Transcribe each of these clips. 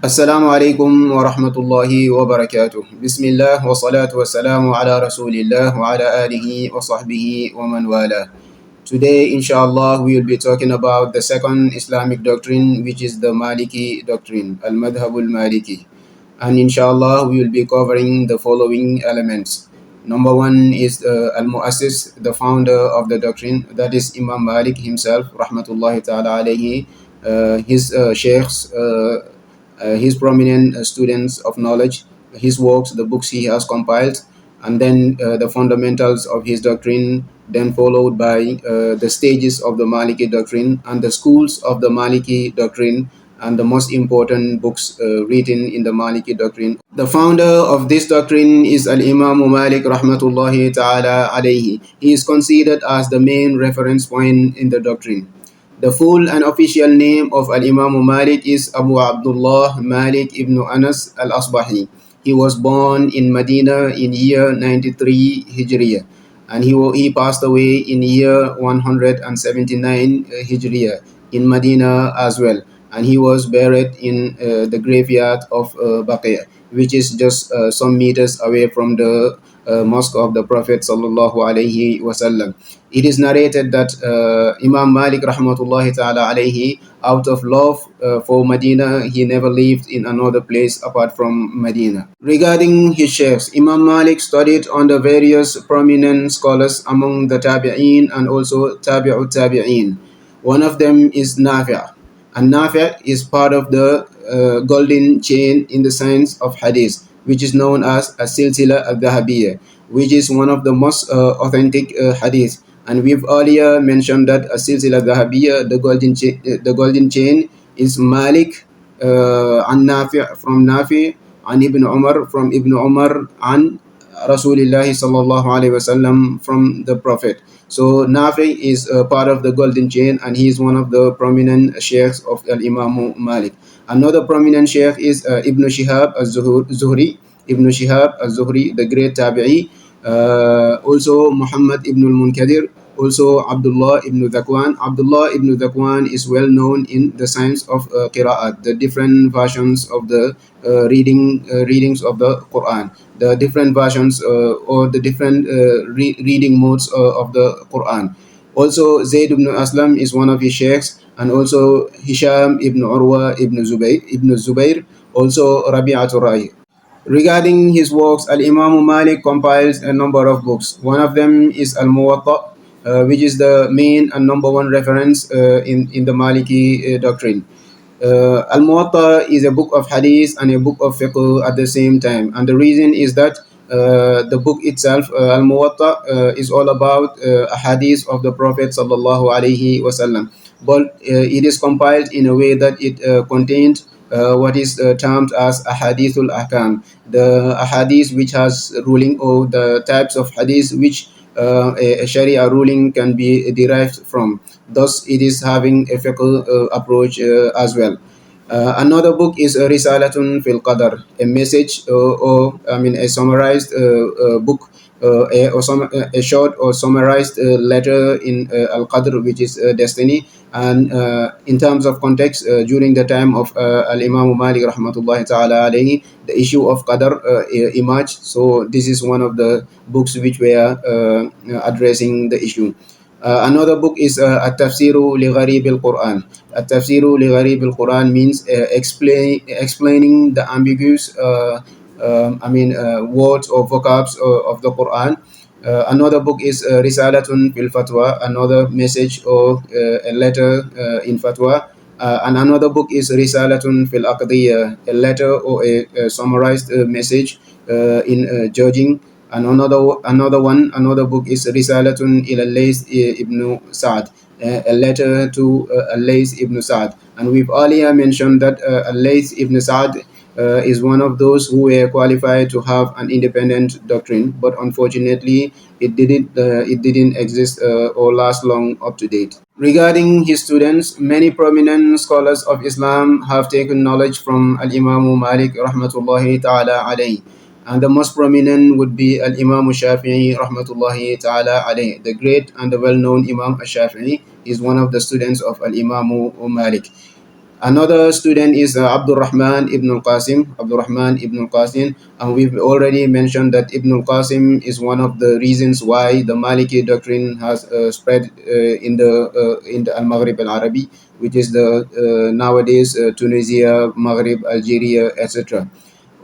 السلام عليكم ورحمة الله وبركاته. بسم الله والصلاة والسلام على رسول الله وعلى آله وصحبه ومن والاه. Today, inshallah, we will be talking about the second Islamic doctrine, which is the Maliki Doctrine, Al-Madhab al-Maliki. And inshallah, we will be covering the following elements. Number one is Al-Mu'assis, the founder of the doctrine, that is Imam Malik himself, rahmatullahi ta'ala alayhi, his sheikhs, his prominent students of knowledge, his works, the books he has compiled, and then the fundamentals of his doctrine, then followed by the stages of the Maliki doctrine and the schools of the Maliki doctrine, and the most important books written in the Maliki doctrine. The founder of this doctrine is Al-Imam Malik rahmatullahi ta'ala alayhi. He is considered as the main reference point in the doctrine. The full and official name of Al-Imam Malik is Abu Abdullah Malik ibn Anas al-Asbahi. He was born in Medina in year 93 Hijriya, and he passed away in year 179 Hijriya in Medina as well. And he was buried in the graveyard of Baqi', which is just some meters away from the mosque of the Prophet sallallahu alaihi wasallam. It is narrated that Imam Malik rahmatullahi ta'ala alayhi, out of love for Medina, he never lived in another place apart from Medina. Regarding his sheikhs, Imam Malik studied under various prominent scholars among the Tabi'een and also Tabi'ut Tabi'een. One of them is Nafi'. And Nafi' is part of the golden chain in the science of hadith, which is known as As-Silsila al-Dhahabiyya, which is one of the most authentic hadith. And we've earlier mentioned that As-Silsila al-Dhahabiyya, the golden chain, is Malik an Nafi' from Nafi', an Ibn Umar from Ibn Umar, an Rasulullah sallallahu alaihi wasallam from the Prophet. So Nafi is part of the golden chain, and he is one of the prominent sheikhs of Al-Imam Malik. Another prominent sheikh is Ibn Shihab al-Zuhri, Ibn Shihab al-Zuhri, the great tabi'i. Also Muhammad ibn al-Munkadir, also Abdullah ibn Dhakwan. Abdullah ibn Dhakwan is well known in the science of qira'at, the different versions of the readings of the Quran, the different versions or the different reading modes of the Quran. Also Zayd ibn Aslam is one of his sheikhs, and also Hisham ibn Urwa ibn Zubair, also Rabi'atul Ra'i. Regarding his works, Al-Imam Malik compiles a number of books. One of them is Al-Muwatta, which is the main and number one reference in the Maliki doctrine. Al-Muwatta is a book of hadith and a book of fiqh at the same time. And the reason is that the book itself, Al-Muwatta, is all about a hadith of the Prophet sallallahu alaihi wasallam. But it is compiled in a way that it contained what is termed as ahadithul ahkam, the ahadith which has ruling, or the types of hadith which a sharia ruling can be derived from. Thus it is having a fiqh approach as well. Another book is Risalatun fil Qadar, a message or a summarized book, a short or summarized letter in Al-Qadr, which is destiny. And in terms of context, during the time of Al-Imam Malik rahmatullahi ta'ala alayhi, the issue of Qadr emerged. So this is one of the books which were addressing the issue. Another book is At-Tafsiru li Gharib al-Quran. At-Tafsiru li Gharib al-Quran means explaining the ambiguous words or vocabs of the Quran. Another book is Risalatun fil Fatwa, another message or a letter in Fatwa. And another book is Risalatun fil Aqdiyya, a letter or a summarized message in judging. And another book is Risalatun ila Lays ibn Sa'd, a letter to Lays ibn Sa'd. And we've earlier mentioned that Lays ibn Sa'd is one of those who were qualified to have an independent doctrine, but unfortunately it didn't exist or last long up to date. Regarding his students, many prominent scholars of Islam have taken knowledge from Al-Imam Malik rahmatullahi ta'ala alayhi. And the most prominent would be Al-Imam Shafi'i rahmatullahi ta'ala alayhi. The great and the well-known Imam Shafi'i is one of the students of Al-Imam Malik. Another student is Abdul Rahman ibn al-Qasim. Abdul Rahman ibn al-Qasim, and we've already mentioned that Ibn al-Qasim is one of the reasons why the Maliki doctrine has spread in the Al-Maghrib al-Arabi, which is the nowadays Tunisia, Maghrib, Algeria, etc.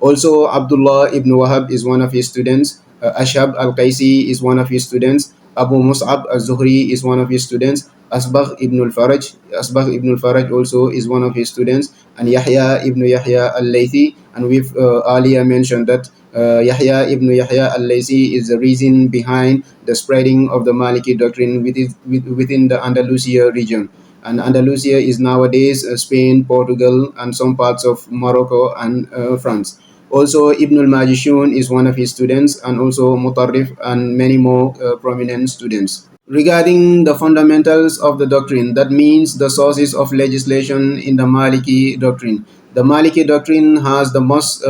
Also, Abdullah ibn Wahab is one of his students. Ashab al-Qaisi is one of his students. Abu Mus'ab al-Zuhri is one of his students. Asbagh ibn al-Faraj also is one of his students. And Yahya ibn Yahya al-Laythi. And we've earlier mentioned that Yahya ibn Yahya al-Laythi is the reason behind the spreading of the Maliki doctrine within the Andalusia region. And Andalusia is nowadays Spain, Portugal, and some parts of Morocco and France. Also, Ibn al-Majishun is one of his students, and also Mutarrif and many more prominent students. Regarding the fundamentals of the doctrine, that means the sources of legislation in the Maliki doctrine. The Maliki doctrine has the most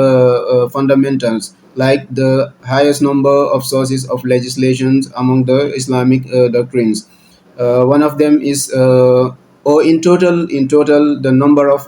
fundamentals, like the highest number of sources of legislations among the Islamic doctrines. One of them is or in total the number of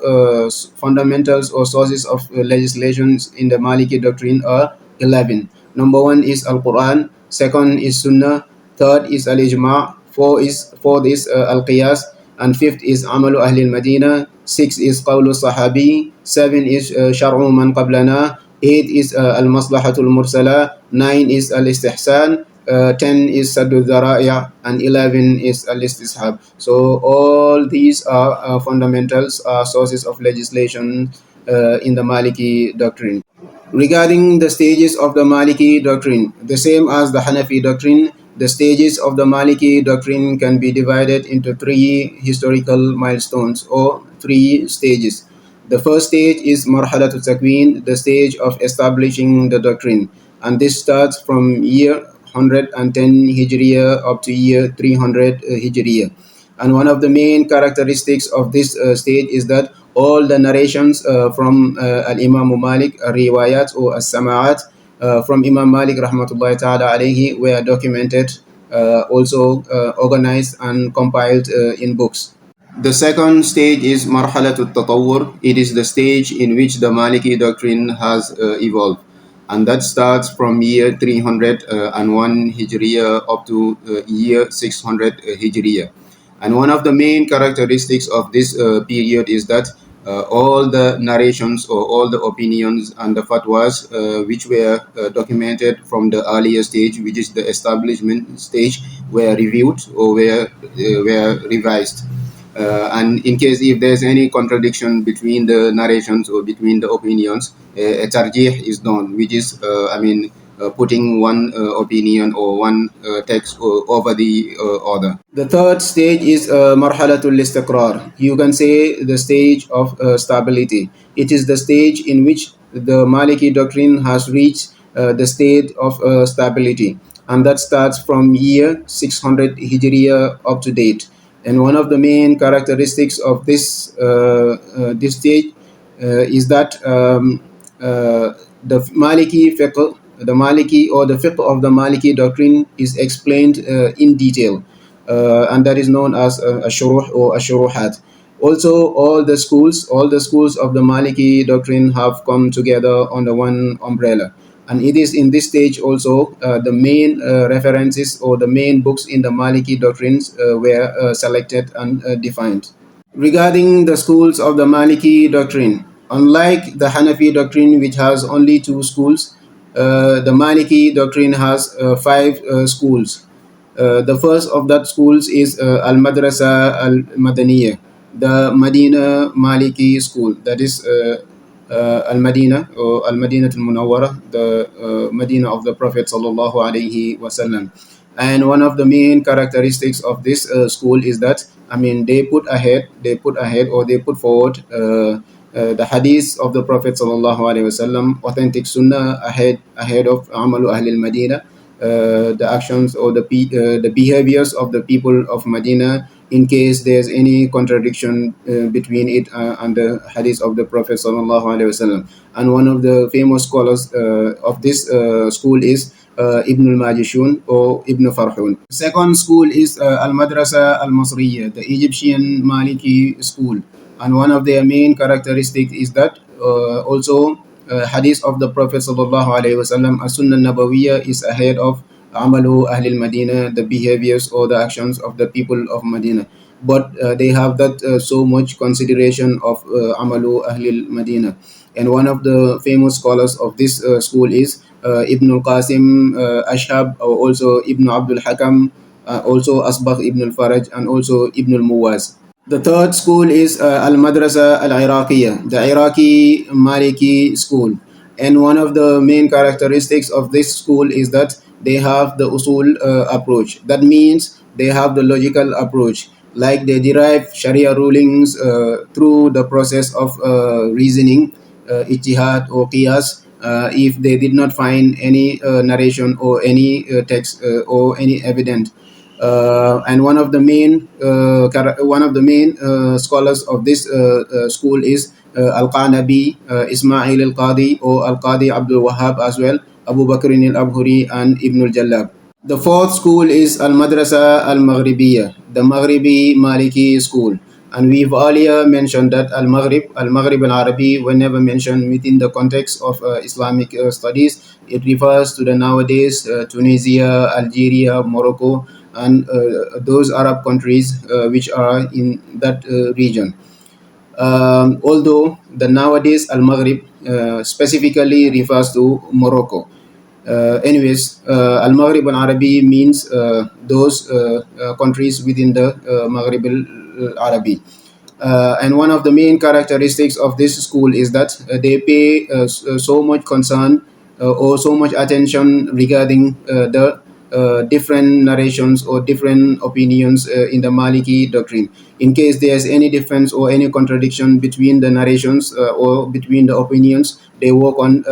fundamentals or sources of legislations in the Maliki doctrine are 11. Number one is Al-Quran, second is Sunnah, third is Al-Ijma', fourth is Al-Qiyas, and fifth is Amalu Ahli al-Madina, six is Qawlu Sahabi, seven is Shar'u Man Qablana, eight is Al-Maslahatul Mursala, nine is Al-Istihsan, 10 is Saddu Dhara'i', and 11 is Al-Istishab. So all these are fundamentals, sources of legislation in the Maliki doctrine. Regarding the stages of the Maliki doctrine, the same as the Hanafi doctrine, the stages of the Maliki doctrine can be divided into three historical milestones or three stages. The first stage is Marhalatul Takween, the stage of establishing the doctrine, and this starts from year 110 Hijriya up to year 300 Hijriya. And one of the main characteristics of this stage is that all the narrations from Al-Imam Malik, riwayat or as-sama'at from Imam Malik rahmatullahi ta'ala alayhi were documented, also organized and compiled in books. The second stage is Marhalatul Tatawwur. It is the stage in which the Maliki doctrine has evolved, and that starts from year 301 Hijriya up to year 600 Hijriya. And one of the main characteristics of this period is that all the narrations or all the opinions and the fatwas which were documented from the earlier stage, which is the establishment stage, were reviewed or were revised. And in case if there's any contradiction between the narrations or between the opinions, a tarjih is done, which is putting one opinion or one text over the other. The third stage is marhalatul istiqrar. You can say the stage of stability. It is the stage in which the Maliki doctrine has reached the state of stability, and that starts from year 600 Hijriya up to date. And one of the main characteristics of this stage is that the Maliki fiqh, the Maliki or the fiqh of the Maliki doctrine is explained in detail, and that is known as ashuruh or ashuruhat. Also, all the schools of the Maliki doctrine have come together under one umbrella. And it is in this stage also the main references or the main books in the Maliki doctrines were selected and defined. Regarding the schools of the Maliki doctrine, unlike the Hanafi doctrine, which has only two schools, the Maliki doctrine has five schools. The first of that schools is Al-Madrasa Al-Madaniyah, the Madina Maliki school, that is Al-Madina or Al-Madinah Al-Munawwara, the Medina of the Prophet sallallahu alaihi wasallam. And one of the main characteristics of this school is that they put forward the hadith of the Prophet sallallahu alaihi wasallam, authentic sunnah ahead of Amalu Ahli al-Madina, the actions or the behaviors of the people of Medina, in case there's any contradiction between it and the hadith of the Prophet sallallahu alaihi wasallam. And one of the famous scholars of this school is Ibn al-Majishun or Ibn Farhun. Second school is Al-Madrasa Al-Masriya, the Egyptian Maliki school. and one of their main characteristics is that also hadith of the Prophet sallallahu alaihi wasallam, as-sunnah nabawiyya, is ahead of amalu ahli al-Madinah, the behaviors or the actions of the people of Medina. But they have that so much consideration of amalu ahli al-Madinah. And one of the famous scholars of this school is Ibn al-Qasim Ashhab, or also Ibn Abdul Hakam, also Asbagh Ibn al-Faraj, and also Ibn al-Muwaz. The third school is Al-Madrasa Al-Iraqiyya, the Iraqi Maliki school. And one of the main characteristics of this school is that they have the usul approach. That means they have the logical approach. Like they derive Sharia rulings through the process of reasoning, ijtihad or qiyas, if they did not find any narration or any text or any evidence. And one of the main scholars of this school is Al-Qanabi, Ismail Al-Qadi, or Al-Qadi Abdul Wahhab as well, Abu Bakr al-Abhuri, and Ibn al-Jallab. The fourth school is Al-Madrasa Al-Maghribiyya, the Maghribi Maliki school. And we've earlier mentioned that Al-Maghrib Al-Arabi, whenever mentioned within the context of Islamic studies, it refers to the nowadays Tunisia, Algeria, Morocco, and those Arab countries which are in that region. Although the nowadays Al-Maghrib specifically refers to Morocco. Al-Maghrib al-Arabi means those countries within the Maghrib al-Arabi. And one of the main characteristics of this school is that they pay so much concern or so much attention regarding the different narrations or different opinions in the Maliki doctrine. In case there's any difference or any contradiction between the narrations or between the opinions, they work on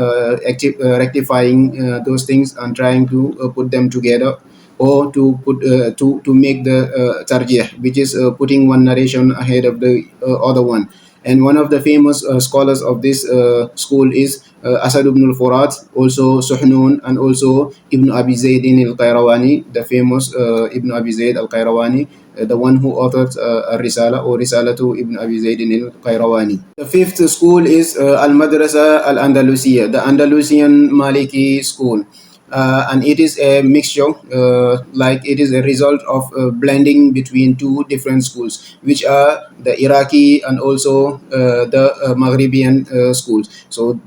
rectifying those things and trying to put them together, or to put to make the tarjih, which is putting one narration ahead of the other one. And one of the famous scholars of this school is Asad ibn al-Furat, also Suhnun, and also Ibn Abi Zayd al-Qayrawani, the famous Ibn Abi Zayd al-Qayrawani, the one who authored Risala or Risalatu Ibn Abi Zayd al-Qayrawani. The fifth school is Al-Madrasa Al-Andalusiyya, the Andalusian Maliki school. And it is a mixture, like it is a result of blending between two different schools, which are the Iraqi and also the Maghribian schools. So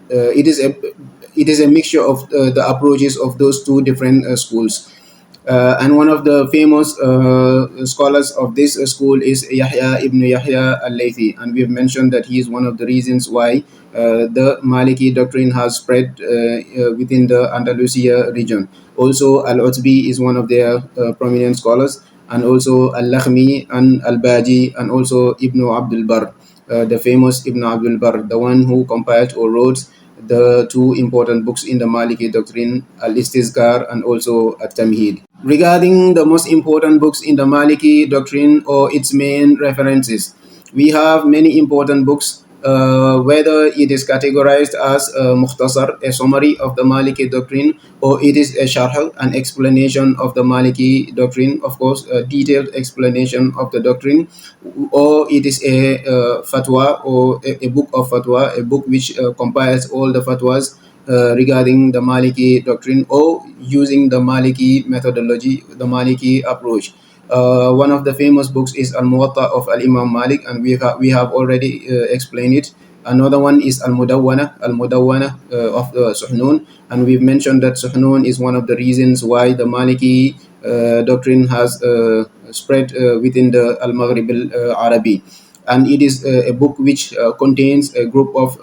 it is a mixture of the approaches of those two different schools. And one of the famous scholars of this school is Yahya ibn Yahya al-Laythi, and we've mentioned that he is one of the reasons why the Maliki doctrine has spread within the Andalusia region. Also, Al-Utbi is one of their prominent scholars, and also Al-Lakhmi and Al-Baji, and also Ibn Abdul Barr, the famous Ibn Abdul Barr, the one who compiled or wrote the two important books in the Maliki doctrine, Al-Istizkar and also At-Tamhid. Regarding the most important books in the Maliki doctrine or its main references, we have many important books, whether it is categorized as Mukhtasar, a summary of the Maliki doctrine, or it is a Sharh, an explanation of the Maliki doctrine, of course, a detailed explanation of the doctrine, or it is a fatwa or a book of fatwa, a book which compiles all the fatwas regarding the Maliki doctrine, or using the Maliki methodology, the Maliki approach. One of the famous books is Al-Muwatta of Imam Malik, and we have already explained it. Another one is Al-Mudawwana of Suhnun, and we've mentioned that Suhnun is one of the reasons why the Maliki doctrine has spread within the Al-Maghrib al-Arabi. And it is a book which contains a group of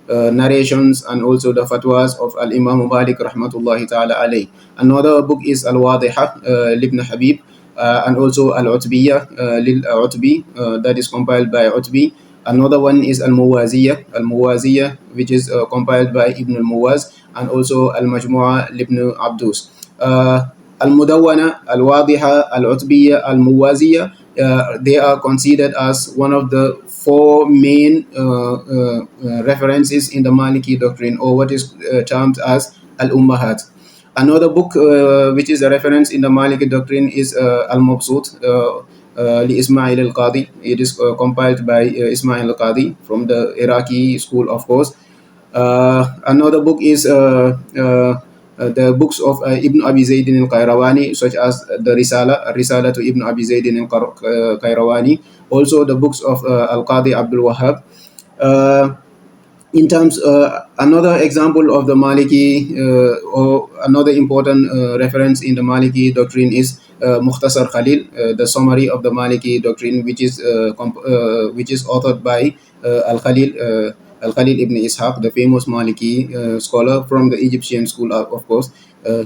narrations and also the fatwas of Imam Malik rahmatullahi ta'ala alayh. Another book is Al-Wadiha Ibn Habib, and also Al-Utbiyya Lil Utbi, that is compiled by Utbi. Another one is Al-Muwaziyya, which is compiled by Ibn al-Muwaz, and also Al-Majmu'a Ibn Abdus. Al-Mudawwana, Al-Wadiha, Al-Utbiyya, Al-Muwaziyya, they are considered as one of the four main references in the Maliki doctrine, or what is termed as Al-Ummahat. Another book which is a reference in the Maliki doctrine is Al-Mabsut, لإسماعيل القاضي. It is compiled by Ismail al-Qadi from the Iraqi school, of course. Another book is the books of Ibn Abi Zayd al-Qayrawani, such as the Risala to Ibn Abi Zayd al-Qayrawani. Also the books of Al-Qadi Abdul Wahhab. In terms, another example of the Maliki, or another important reference in the Maliki doctrine is Mukhtasar Khalil, the summary of the Maliki doctrine, which is authored by Al-Khalil ibn Ishaq, the famous Maliki scholar from the Egyptian school, of course.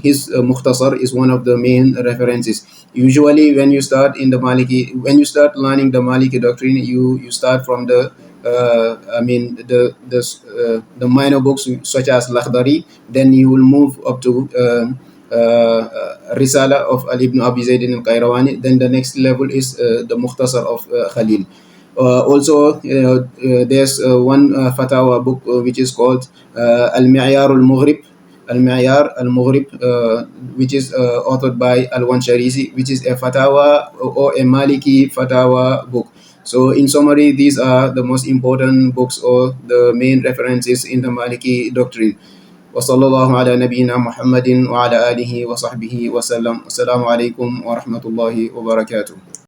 His Mukhtasar is one of the main references. Usually, when you start learning the Maliki doctrine, you start from the minor books such as Lakhdari. Then you will move up to Risala of Ibn Abi Zayd al-Qayrawani. Then the next level is the Mukhtasar of Khalil. Also, there's one fatwa book which is called Al-Mi'yar al-Mughrib, which is authored by Al-Wansharisi, which is a fatwa or a Maliki fatwa book. So in summary, these are the most important books or the main references in the Maliki doctrine. وصلى الله على نبينا محمد وعلى آله وصحبه وسلم. السلام عليكم ورحمة الله وبركاته.